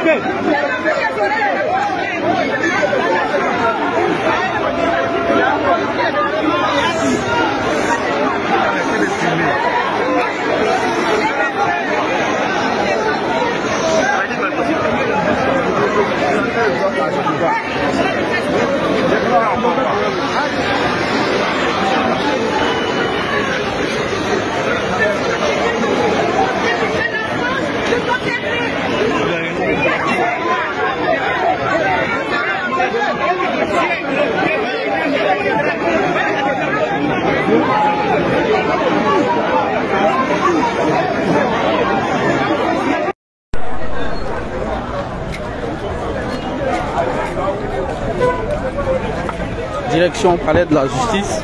compliqué. Direction Palais de la Justice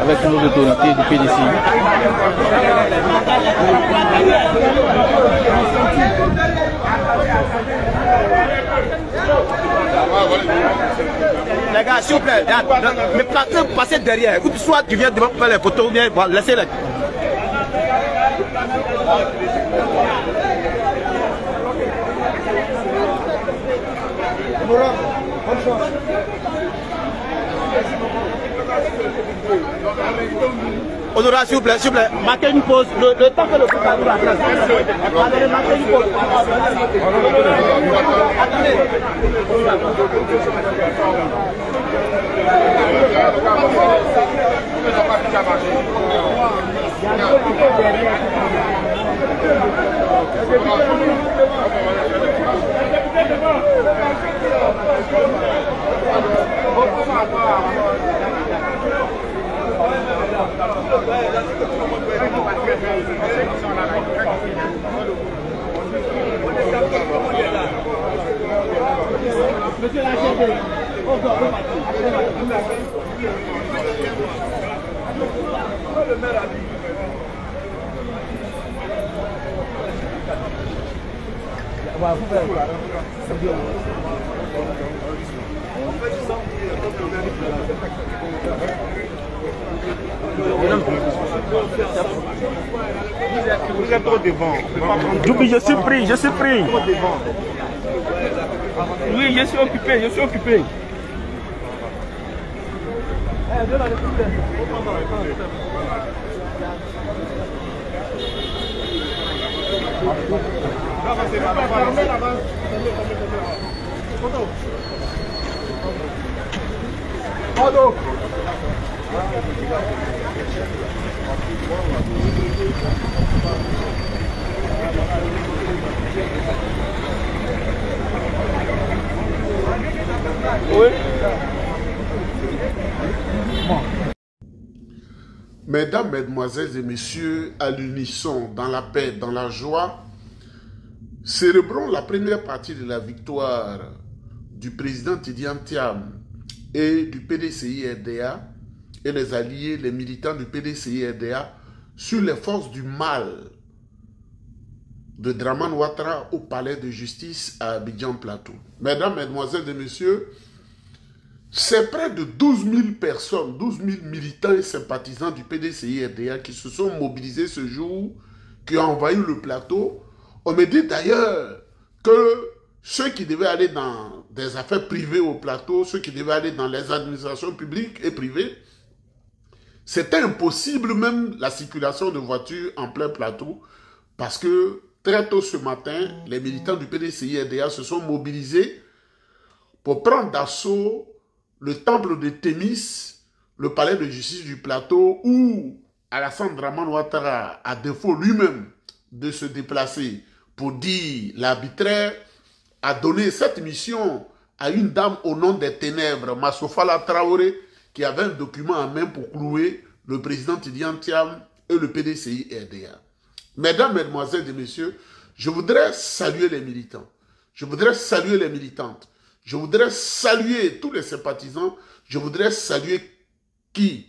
avec nos autorités du PDCI. Les gars, s'il vous plaît, mais passez derrière. Ou soit tu viens devant pour faire les photos ou bien laissez-les. Bonne chance. Honorable, s'il vous plaît, marquez une pause. Le temps que le groupe arrive à place. Attendez, marquez une pause. Attendez. Monsieur l'agent, vous êtes trop devant. Je suis pris. Oui, je suis occupé. Mesdames, Mesdemoiselles et Messieurs, à l'unisson, dans la paix, dans la joie, célébrons la première partie de la victoire du président Tidiane Thiam et du PDCI-RDA et les alliés, les militants du PDCI-RDA sur les forces du mal de Dramane Ouattara au palais de justice à Abidjan Plateau. Mesdames, Mesdemoiselles et Messieurs, c'est près de 12 000 personnes, 12 000 militants et sympathisants du PDCI-RDA qui se sont mobilisés ce jour, qui ont envahi le plateau. On me dit d'ailleurs que ceux qui devaient aller dans des affaires privées au plateau, ceux qui devaient aller dans les administrations publiques et privées, c'était impossible même la circulation de voitures en plein plateau parce que très tôt ce matin, les militants du PDCI-RDA se sont mobilisés pour prendre d'assaut le temple de Thémis, le palais de justice du plateau, où Alassane Dramane Ouattara, à défaut lui-même de se déplacer pour dire l'arbitraire, a donné cette mission à une dame au nom des ténèbres, Massofala Traoré, qui avait un document en main pour clouer le président Tidiane Thiam et le PDCI-RDA. Mesdames, Mesdemoiselles et Messieurs, je voudrais saluer les militants. Je voudrais saluer les militantes. Je voudrais saluer tous les sympathisants. Je voudrais saluer qui,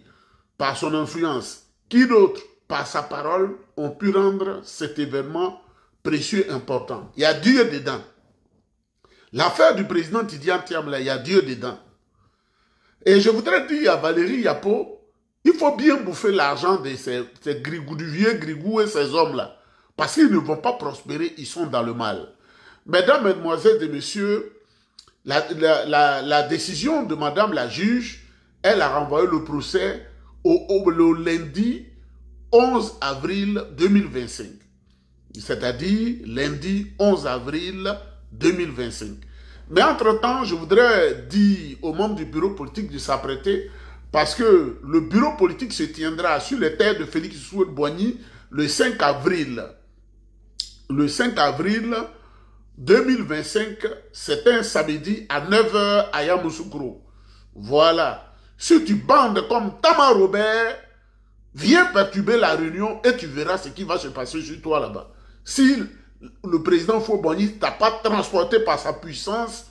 par son influence, qui d'autre, par sa parole, ont pu rendre cet événement précieux et important. Il y a Dieu dedans. L'affaire du président Tidiane Thiam, là, il y a Dieu dedans. Et je voudrais dire à Valérie Yapo, il faut bien bouffer l'argent de ces grigous, du vieux grigou et ces hommes-là, Parce qu'ils ne vont pas prospérer, ils sont dans le mal. Mesdames, mesdemoiselles et messieurs, la décision de madame la juge, elle a renvoyé le procès le lundi 11 avril 2025. C'est-à-dire lundi 11 avril 2025. Mais entre-temps, je voudrais dire aux membres du bureau politique de s'apprêter parce que le bureau politique se tiendra sur les terres de Félix Houphouët-Boigny le 5 avril. Le 5 avril 2025, c'est un samedi à 9h à Yamoussoukro. Voilà. Si tu bandes comme Tama Robert, viens perturber la réunion et tu verras ce qui va se passer sur toi là-bas. Si le président Houphouët-Boigny t'a pas transporté par sa puissance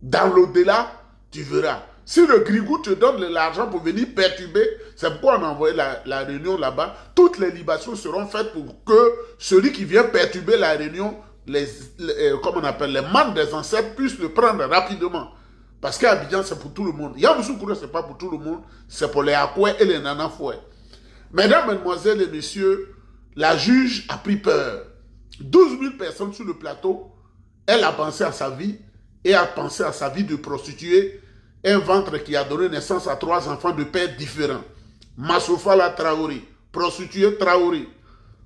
dans l'au-delà, tu verras. Si le Grigou te donne l'argent pour venir perturber, c'est pourquoi on a envoyé la réunion là-bas. Toutes les libations seront faites pour que celui qui vient perturber la réunion, comme on appelle, les mannes des ancêtres puissent le prendre rapidement. Parce qu'Abidjan, c'est pour tout le monde. Yamoussoukro, c'est pas pour tout le monde, c'est pour les Akoué et les Nanafoué. Mesdames, mesdemoiselles et messieurs, la juge a pris peur. 12 000 personnes sur le plateau, elle a pensé à sa vie et a pensé à sa vie de prostituée. Un ventre qui a donné naissance à 3 enfants de pères différents. Massofala Traoré, prostituée Traoré,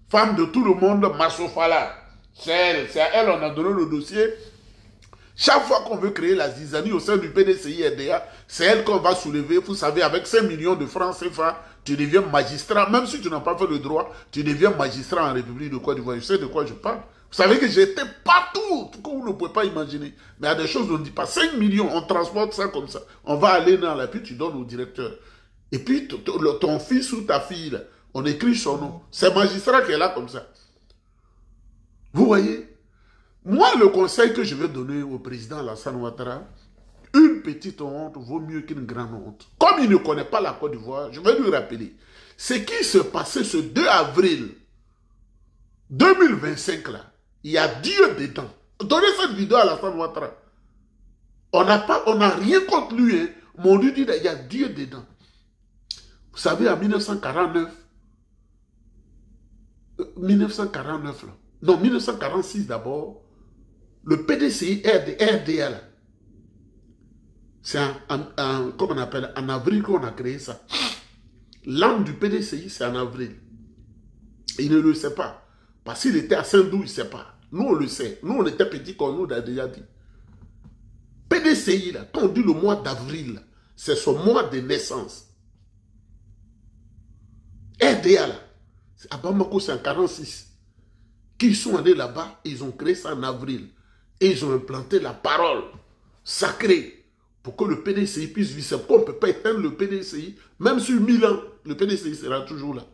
femme de tout le monde, Massofala. C'est à elle on a donné le dossier. Chaque fois qu'on veut créer la zizanie au sein du PDCI-RDA, c'est elle qu'on va soulever. Vous savez, avec 5 millions de francs CFA, tu deviens magistrat. Même si tu n'as pas fait le droit, tu deviens magistrat en République de Côte d'Ivoire. Je sais de quoi je parle. Vous savez que j'étais partout, que vous ne pouvez pas imaginer. Mais il y a des choses on ne dit pas. 5 millions, on transporte ça comme ça. On va aller dans la puis tu donnes au directeur. Et puis ton fils ou ta fille, là, on écrit son nom. C'est magistrat qui est là comme ça. Vous voyez? Moi, le conseil que je vais donner au président Alassane Ouattara, une petite honte vaut mieux qu'une grande honte. Comme il ne connaît pas la Côte d'Ivoire, je vais lui rappeler. Ce qui se passait ce 2 avril 2025 là, il y a Dieu dedans. Donnez cette vidéo à Alassane Ouattara. On n'a rien contre lui, hein. Mais on lui dit qu'il y a Dieu dedans. Vous savez, en 1949, 1949 là, non, 1946 d'abord, le PDCI RDA, c'est comment on appelle, en avril qu'on a créé ça. L'âme du PDCI, c'est en avril. Il ne le sait pas. Parce qu'il était à Saint-Dou, il ne sait pas. Nous, on le sait. Nous, on était petits comme nous, on a déjà dit. PDCI, là, quand on dit le mois d'avril, c'est son mois de naissance. RDA, là, à Bamako, c'est en 1946. Qui sont allés là-bas, ils ont créé ça en avril. Et ils ont implanté la parole sacrée pour que le PDCI puisse vivre. C'est pourquoi on ne peut pas éteindre le PDCI. Même sur 1000 ans, le PDCI sera toujours là.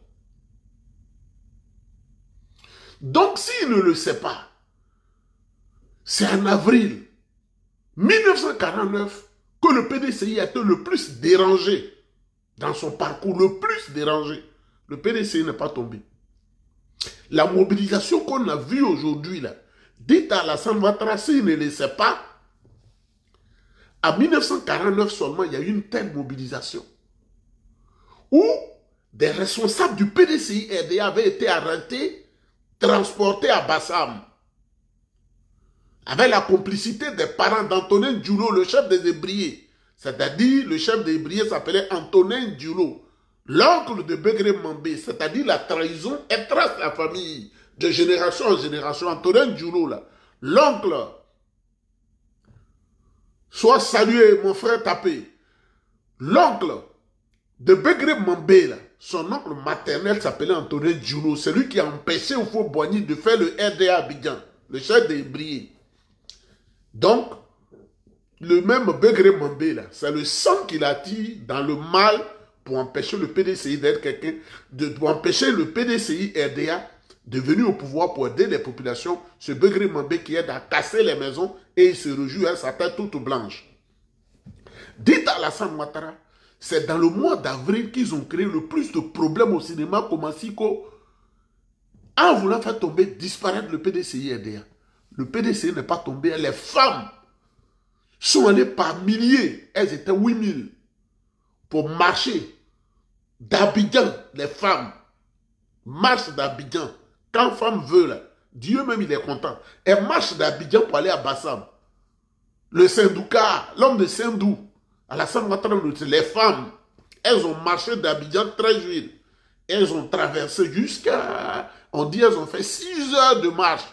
Donc, s'il ne le sait pas, c'est en avril 1949 que le PDCI a été le plus dérangé dans son parcours, le plus dérangé. Le PDCI n'est pas tombé. La mobilisation qu'on a vue aujourd'hui, là, dites à Alassane Ouattara, s'il ne le sait pas, en 1949 seulement, il y a eu une telle mobilisation où des responsables du PDCI-RDA avaient été arrêtés, transportés à Bassam, avec la complicité des parents d'Antonin Dioulot, le chef des Ébriers. C'est-à-dire, le chef des Ébriers s'appelait Antonin Dioulot, l'oncle de Begré Mambé, c'est-à-dire la trahison, elle trace la famille de génération en génération. Antonin Dioulot, là, l'oncle, soit salué, mon frère Tapé, l'oncle de Begré Mambé, là, son oncle maternel s'appelait Antonin Dioulot, c'est lui qui a empêché Houphouët-Boigny de faire le RDA Abidjan, le chef des Ébriers. Donc, le même Begré Mambé, là, c'est le sang qu'il attire dans le mal pour empêcher le PDCI d'être quelqu'un, pour empêcher le PDCI RDA de venir au pouvoir pour aider les populations. Ce Begré Mambé qui aide à casser les maisons et il se réjouit à sa tête toute blanche. Dites à Alassane Ouattara, c'est dans le mois d'avril qu'ils ont créé le plus de problèmes au cinéma comme Asiko en voulant faire tomber, disparaître le PDCI RDA. Le PDCI n'est pas tombé, les femmes sont allées par milliers, elles étaient 8000 pour marcher d'Abidjan, les femmes marchent d'Abidjan Quand femme veut, là, Dieu même, il est content. Elle marche d'Abidjan pour aller à Bassam. Le Sindouka, l'homme de Sindou, Alassane Ouattara, les femmes, elles ont marché d'Abidjan 13 juillet. Elles ont traversé jusqu'à... On dit elles ont fait 6 heures de marche.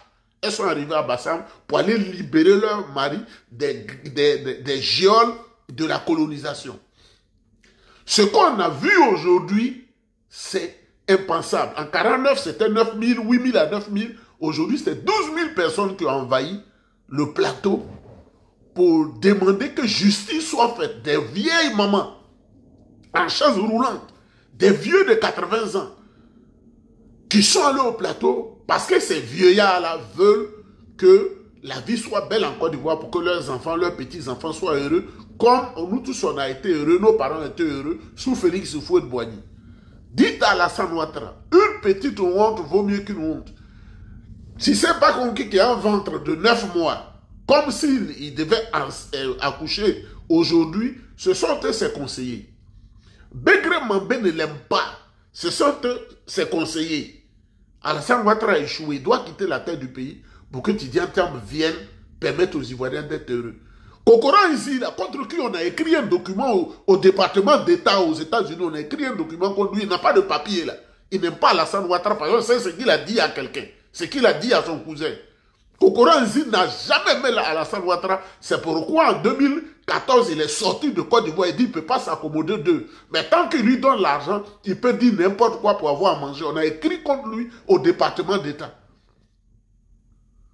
Elles sont arrivées à Bassam pour aller libérer leur mari des geôles de la colonisation. Ce qu'on a vu aujourd'hui, c'est impensable. En 1949, c'était 9 000, 8 000 à 9 000. Aujourd'hui, c'est 12 000 personnes qui ont envahi le plateau pour demander que justice soit faite. Des vieilles mamans en chaise roulante, des vieux de 80 ans qui sont allés au plateau parce que ces vieillards-là veulent que la vie soit belle en Côte d'Ivoire pour que leurs enfants, leurs petits-enfants soient heureux, comme nous tous on a été heureux, nos parents étaient heureux sous Félix Houphouët-Boigny. Dites à Alassane Ouattara, une petite honte vaut mieux qu'une honte. Si c'est pas conquis qui a un ventre de 9 mois, comme s'il devait accoucher aujourd'hui, ce sont eux ses conseillers. Begré Mambé ne l'aime pas, ce sont eux ses conseillers. Alassane Ouattara a échoué, il doit quitter la tête du pays pour que Tidiane Thiam vienne permettre aux Ivoiriens d'être heureux. Kokora ici, là, contre qui on a écrit un document au département d'État aux États-Unis, on a écrit un document contre lui, il n'a pas de papier là. Il n'aime pas Alassane Ouattara, parce que c'est ce qu'il a dit à quelqu'un, ce qu'il a dit à son cousin. Kokora ici n'a jamais aimé Alassane Ouattara, c'est pourquoi en 2014 il est sorti de Côte d'Ivoire, il dit qu'il ne peut pas s'accommoder d'eux. Mais tant qu'il lui donne l'argent, il peut dire n'importe quoi pour avoir à manger. On a écrit contre lui au département d'État.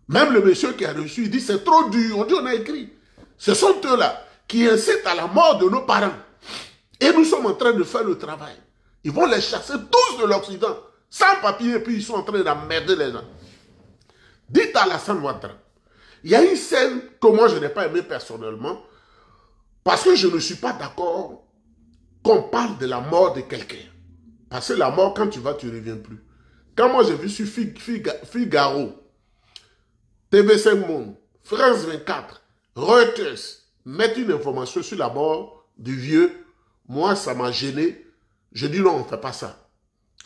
Même le monsieur qui a reçu, il dit c'est trop dur. On dit on a écrit. Ce sont eux-là qui incitent à la mort de nos parents. Et nous sommes en train de faire le travail. Ils vont les chasser tous de l'Occident, sans papier, et puis ils sont en train d'emmerder les gens. Dites à Alassane Ouattara, il y a une scène que moi je n'ai pas aimée personnellement, parce que je ne suis pas d'accord qu'on parle de la mort de quelqu'un. Parce que la mort, quand tu vas, tu ne reviens plus. Quand moi j'ai vu sur Figaro, TV5 Monde, France 24, Reuters, mettre une information sur la mort du vieux, moi ça m'a gêné. Je dis non, on ne fait pas ça.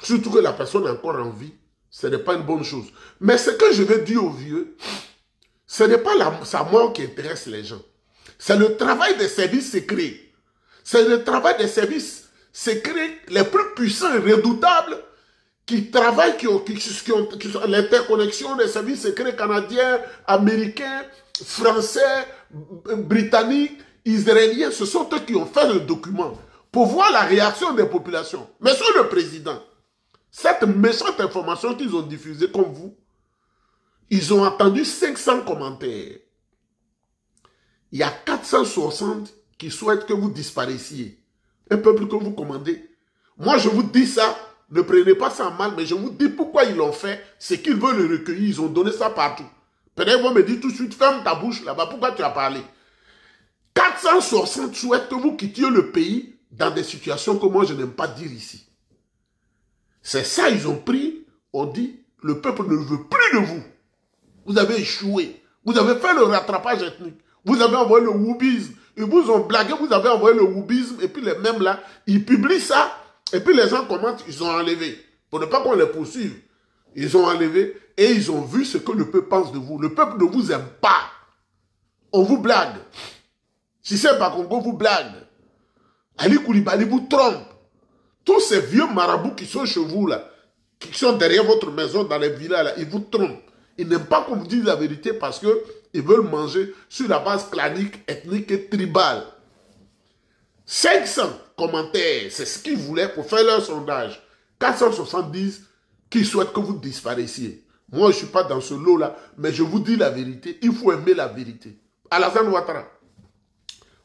Surtout que la personne est encore en vie, ce n'est pas une bonne chose. Mais ce que je veux dire au vieux, ce n'est pas sa mort qui intéresse les gens. C'est le travail des services secrets. C'est le travail des services secrets les plus puissants et redoutables qui travaillent, qui ont l'interconnexion des services secrets canadiens, américains, français, britanniques, israéliens. Ce sont eux qui ont fait le document pour voir la réaction des populations. Monsieur le Président, cette méchante information qu'ils ont diffusée comme vous, ils ont entendu 500 commentaires. Il y a 460 qui souhaitent que vous disparaissiez. Un peuple que vous commandez. Moi, je vous dis ça, ne prenez pas ça en mal, mais je vous dis pourquoi ils l'ont fait. C'est qu'ils veulent le recueillir, ils ont donné ça partout. Peut-être vous me dites tout de suite, ferme ta bouche là-bas, pourquoi tu as parlé? 460 souhaitent que vous quittiez le pays dans des situations que moi je n'aime pas dire ici. C'est ça, ils ont pris, on dit, le peuple ne veut plus de vous. Vous avez échoué. Vous avez fait le rattrapage ethnique. Vous avez envoyé le woubisme. Ils vous ont blagué, vous avez envoyé le woubisme, et puis les mêmes là, ils publient ça, et puis les gens commentent, ils ont enlevé. Pour ne pas qu'on les poursuive. Ils ont enlevé, et ils ont vu ce que le peuple pense de vous. Le peuple ne vous aime pas. On vous blague. Si c'est pas Congo, vous blague. Ali Koulibaly vous trompe. Tous ces vieux marabouts qui sont chez vous là, qui sont derrière votre maison dans les villas là, ils vous trompent. Ils n'aiment pas qu'on vous dise la vérité parce qu'ils veulent manger sur la base clanique, ethnique et tribale. 500 commentaires, c'est ce qu'ils voulaient pour faire leur sondage. 470 qui souhaitent que vous disparaissiez. Moi, je ne suis pas dans ce lot-là, mais je vous dis la vérité. Il faut aimer la vérité. Alassane Ouattara,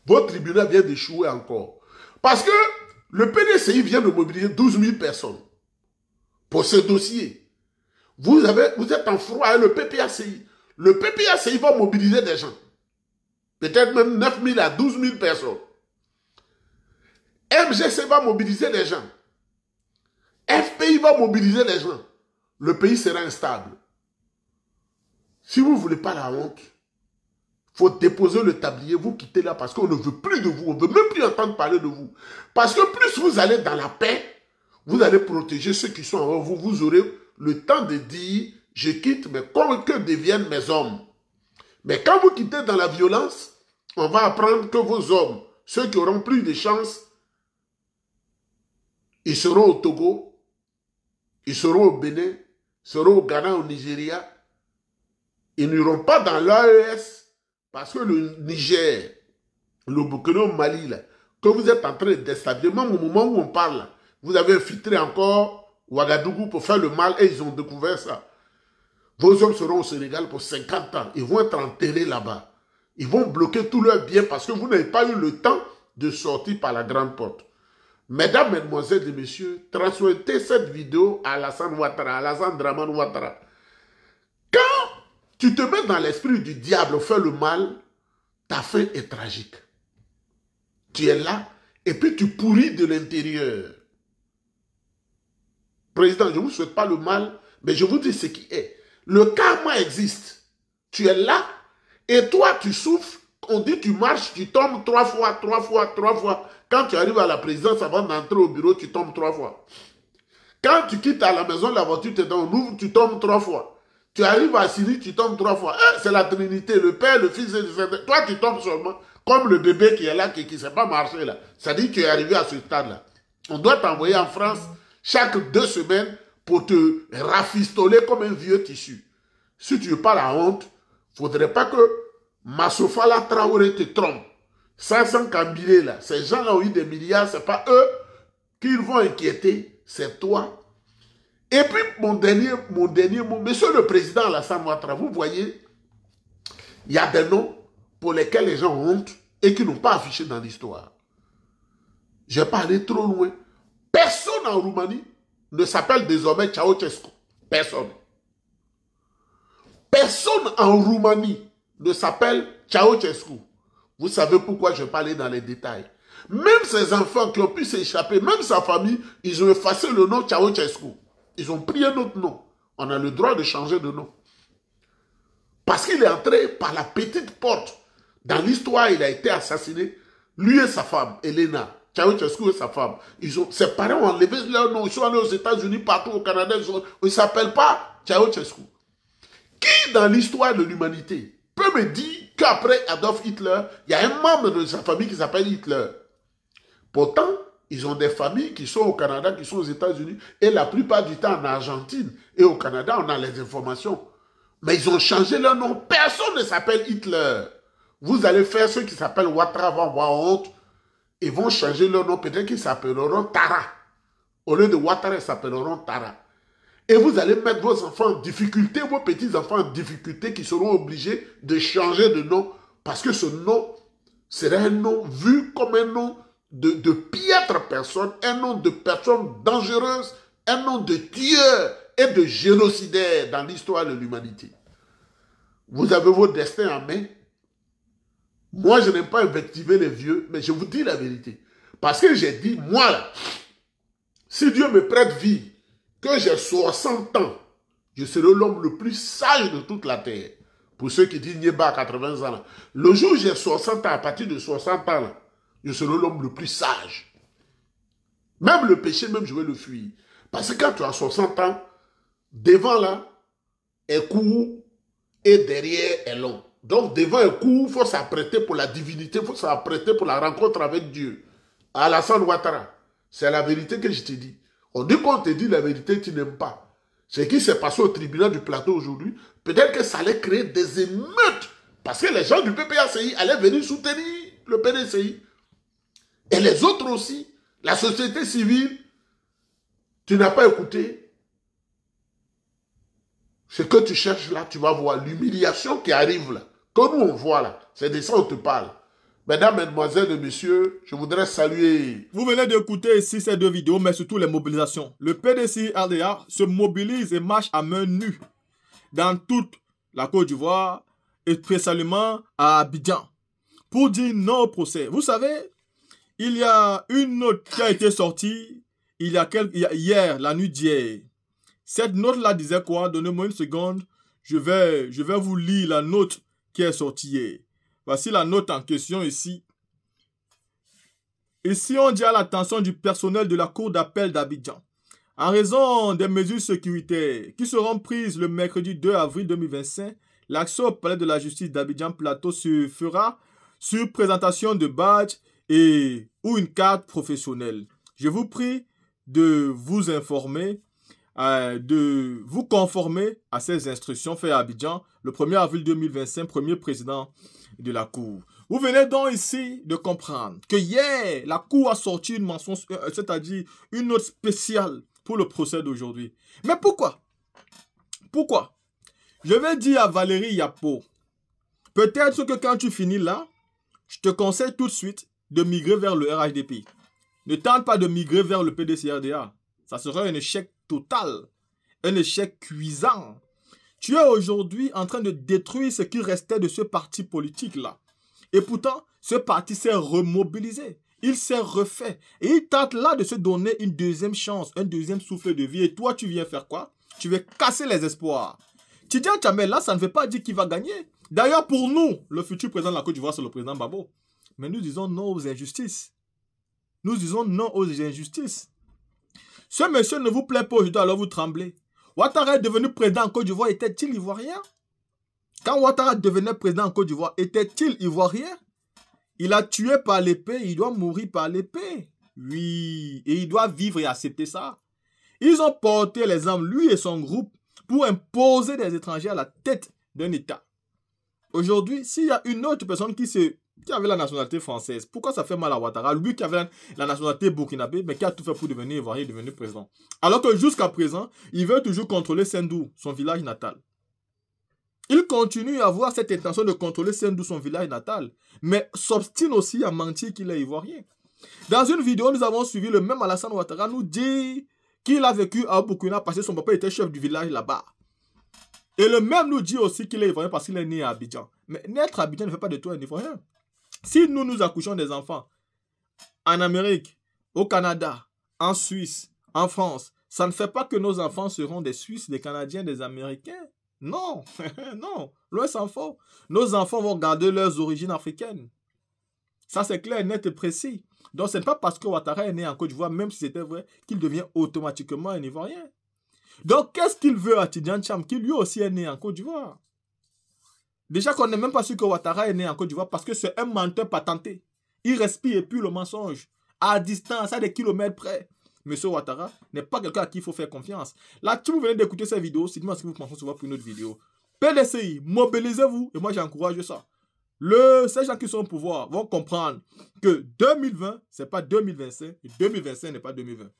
votre tribunal vient d'échouer encore. Parce que le PDCI vient de mobiliser 12 000 personnes pour ce dossier. Vous êtes en froid avec le PPACI. Le PPACI va mobiliser des gens. Peut-être même 9 000 à 12 000 personnes. MGC va mobiliser des gens. FPI va mobiliser des gens. Le pays sera instable. Si vous ne voulez pas la honte, il faut déposer le tablier, vous quittez là parce qu'on ne veut plus de vous. On ne veut même plus entendre parler de vous. Parce que plus vous allez dans la paix, vous allez protéger ceux qui sont en vous. Vous aurez le temps de dire, je quitte, mais que deviennent mes hommes? Mais quand vous quittez dans la violence, on va apprendre que vos hommes, ceux qui auront plus de chance, ils seront au Togo, ils seront au Bénin, seront au Ghana, au Nigeria. Ils n'iront pas dans l'AES parce que le Niger, le Burkina, au Mali, là, que vous êtes en train de déstabiliser, même au moment où on parle, là, vous avez infiltré encore Ouagadougou pour faire le mal et ils ont découvert ça. Vos hommes seront au Sénégal pour 50 ans. Ils vont être enterrés là-bas. Ils vont bloquer tous leurs biens parce que vous n'avez pas eu le temps de sortir par la grande porte. Mesdames, mesdemoiselles et messieurs, transmettez cette vidéo à Alassane Ouattara, à Alassane Dramane Ouattara. Quand tu te mets dans l'esprit du diable, faire le mal, ta fin est tragique. Tu es là et puis tu pourris de l'intérieur. Président, je ne vous souhaite pas le mal, mais je vous dis ce qui est. Le karma existe. Tu es là et toi, tu souffres. On dit tu marches, tu tombes 3 fois, 3 fois, 3 fois. Quand tu arrives à la présidence, avant d'entrer au bureau, tu tombes 3 fois. Quand tu quittes à la maison, la voiture te donne, on ouvre, tu tombes 3 fois. Tu arrives à Syrie, tu tombes 3 fois. C'est la Trinité, le Père, le Fils et le Saint-Esprit. Toi, tu tombes seulement comme le bébé qui est là, qui ne sait pas marcher là. Ça dit que tu es arrivé à ce stade-là. On doit t'envoyer en France chaque 2 semaines pour te rafistoler comme un vieux tissu. Si tu n'as pas la honte, il ne faudrait pas que Massofala Traoré te trompe. 500 Kambilé là, ces gens-là ont eu des milliards, ce n'est pas eux qu'ils vont inquiéter, c'est toi. Et puis, mon dernier mot, monsieur le président Alassane Ouattara, vous voyez, il y a des noms pour lesquels les gens ont honte et qui n'ont pas affiché dans l'histoire. Je ne vais pas aller trop loin. Personne en Roumanie ne s'appelle désormais Ceausescu. Personne. Personne en Roumanie ne s'appelle Ceausescu. Vous savez pourquoi je ne vais pas aller dans les détails. Même ces enfants qui ont pu s'échapper, même sa famille, ils ont effacé le nom Ceausescu. Ils ont pris un autre nom. On a le droit de changer de nom. Parce qu'il est entré par la petite porte. Dans l'histoire, il a été assassiné. Lui et sa femme, Elena. Ceausescu et sa femme. Ses parents ont enlevé leur nom. Ils sont allés aux États-Unis, partout au Canada. Ils ne s'appellent pas Ceausescu. Qui, dans l'histoire de l'humanité, peut me dire qu'après Adolf Hitler, il y a un membre de sa famille qui s'appelle Hitler? Pourtant, ils ont des familles qui sont au Canada, qui sont aux États-Unis, et la plupart du temps en Argentine. Et au Canada, on a les informations. Mais ils ont changé leur nom. Personne ne s'appelle Hitler. Vous allez faire ceux qui s'appellent Ouattara, vont avoir honte. Ils vont changer leur nom. Peut-être qu'ils s'appelleront Tara. Au lieu de Ouattara, ils s'appelleront Tara. Et vous allez mettre vos enfants en difficulté, vos petits-enfants en difficulté, qui seront obligés de changer de nom. Parce que ce nom serait un nom vu comme un nom de piètre personne, un nom de personne dangereuse, un nom de tueur et de génocidaire dans l'histoire de l'humanité. Vous avez vos destins en main. Moi, je n'aime pas invectiver les vieux, mais je vous dis la vérité. Parce que j'ai dit, moi là, si Dieu me prête vie, que j'ai 60 ans, je serai l'homme le plus sage de toute la terre. Pour ceux qui disent Nieba à 80 ans. Là. Le jour où j'ai 60 ans, à partir de 60 ans, là, je serai l'homme le plus sage. Même le péché, même je vais le fuir. Parce que quand tu as 60 ans, devant là, est court et derrière est long. Donc devant est court, il faut s'apprêter pour la divinité, il faut s'apprêter pour la rencontre avec Dieu. Alassane Ouattara, c'est la vérité que je te dis. On dit qu'on te dit la vérité, tu n'aimes pas. Ce qui s'est passé au tribunal du plateau aujourd'hui, peut-être que ça allait créer des émeutes. Parce que les gens du PPACI allaient venir soutenir le PDCI. Et les autres aussi, la société civile, tu n'as pas écouté. Ce que tu cherches là, tu vas voir l'humiliation qui arrive là. Que nous on voit là, c'est de ça on te parle. Mesdames, mesdemoiselles et messieurs, je voudrais saluer... Vous venez d'écouter ici ces 2 vidéos, mais surtout les mobilisations. Le PDCI-RDA se mobilise et marche à main nue dans toute la Côte d'Ivoire et spécialement à Abidjan pour dire non au procès. Vous savez, il y a une note qui a été sortie hier, la nuit d'hier. Cette note-là disait quoi? Donnez-moi une seconde. Je vais vous lire la note qui est sortie hier. Voici la note en question ici. Ici, on dit à l'attention du personnel de la Cour d'appel d'Abidjan. En raison des mesures sécuritaires qui seront prises le mercredi 2 avril 2025, l'action au palais de la justice d'Abidjan Plateau se fera sur présentation de badge ou une carte professionnelle. Je vous prie de vous informer, de vous conformer à ces instructions faites à Abidjan le 1er avril 2025, premier président de la Cour. Vous venez donc ici de comprendre que hier, la Cour a sorti une mention, c'est-à-dire une note spéciale pour le procès d'aujourd'hui. Mais pourquoi? Pourquoi? Je vais dire à Valérie Yapo, peut-être que quand tu finis là, je te conseille tout de suite de migrer vers le RHDP. Ne tente pas de migrer vers le PDC-RDA. Ça serait un échec total, un échec cuisant. Tu es aujourd'hui en train de détruire ce qui restait de ce parti politique-là. Et pourtant, ce parti s'est remobilisé. Il s'est refait. Et il tente là de se donner une deuxième chance, un deuxième souffle de vie. Et toi, tu viens faire quoi? Tu veux casser les espoirs. Tidjane Tchambé, là, ça ne veut pas dire qu'il va gagner. D'ailleurs, pour nous, le futur président de la Côte d'Ivoire, c'est le président Babo. Mais nous disons non aux injustices. Nous disons non aux injustices. Ce monsieur ne vous plaît pas aujourd'hui, alors vous tremblez. Ouattara est devenu président en Côte d'Ivoire, était-il ivoirien? Quand Ouattara devenait président en Côte d'Ivoire, était-il ivoirien? Il a tué par l'épée, il doit mourir par l'épée. Oui, et il doit vivre et accepter ça. Ils ont porté les armes, lui et son groupe, pour imposer des étrangers à la tête d'un État. Aujourd'hui, s'il y a une autre personne qui avait la nationalité française, pourquoi ça fait mal à Ouattara? Lui qui avait la nationalité burkinabé, mais qui a tout fait pour devenir ivoirien et devenir président. Alors que jusqu'à présent, il veut toujours contrôler Sendou, son village natal. Il continue à avoir cette intention de contrôler Sendou, son village natal, mais s'obstine aussi à mentir qu'il est ivoirien. Dans une vidéo, nous avons suivi le même Alassane Ouattara nous dit qu'il a vécu à Burkina parce que son papa était chef du village là-bas. Et le même nous dit aussi qu'il est ivoirien parce qu'il est né à Abidjan. Mais naître à Abidjan ne fait pas de toi un ivoirien. Si nous accouchons des enfants en Amérique, au Canada, en Suisse, en France, ça ne fait pas que nos enfants seront des Suisses, des Canadiens, des Américains. Non, non, loin s'en faut. Nos enfants vont garder leurs origines africaines. Ça, c'est clair, net et précis. Donc, ce n'est pas parce que Ouattara est né en Côte d'Ivoire, même si c'était vrai, qu'il devient automatiquement un Ivoirien. Donc, qu'est-ce qu'il veut à Tidjane Tcham, qui lui aussi est né en Côte d'Ivoire? Déjà qu'on n'est même pas sûr que Ouattara est né en Côte d'Ivoire parce que c'est un menteur patenté. Il respire et puis le mensonge. À distance, à des kilomètres près. Monsieur Ouattara n'est pas quelqu'un à qui il faut faire confiance. Là, si vous venez d'écouter cette vidéo, dites-moi ce que vous pensez sur pour une autre vidéo. PDCI, mobilisez-vous. Et moi, j'encourage ça. Ces gens qui sont au pouvoir vont comprendre que 2020, ce n'est pas 2025. Et 2025 n'est pas 2020.